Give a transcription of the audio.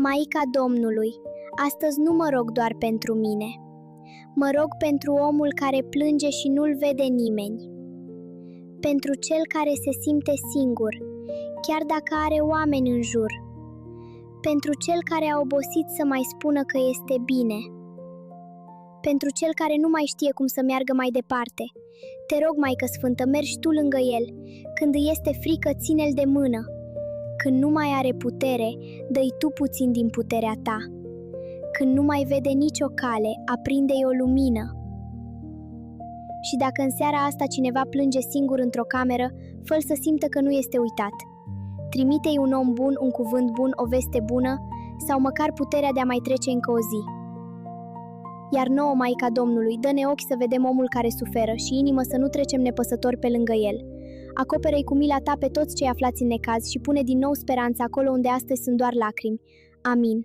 Maica Domnului, astăzi nu mă rog doar pentru mine. Mă rog pentru omul care plânge și nu-l vede nimeni. Pentru cel care se simte singur, chiar dacă are oameni în jur. Pentru cel care a obosit să mai spună că este bine. Pentru cel care nu mai știe cum să meargă mai departe. Te rog, Maică Sfântă, mergi tu lângă el. Când îi este frică, ține-l de mână. Când nu mai are putere, dă-i tu puțin din puterea ta. Când nu mai vede nicio cale, aprinde-i o lumină. Și dacă în seara asta cineva plânge singur într-o cameră, fă-l să simtă că nu este uitat. Trimite-i un om bun, un cuvânt bun, o veste bună, sau măcar puterea de a mai trece încă o zi. Iar nouă, Maica Domnului, dă-ne ochi să vedem omul care suferă și inimă să nu trecem nepăsători pe lângă el. Acoperă-i cu mila ta pe toți cei aflați în necaz și pune din nou speranța acolo unde astăzi sunt doar lacrimi. Amin.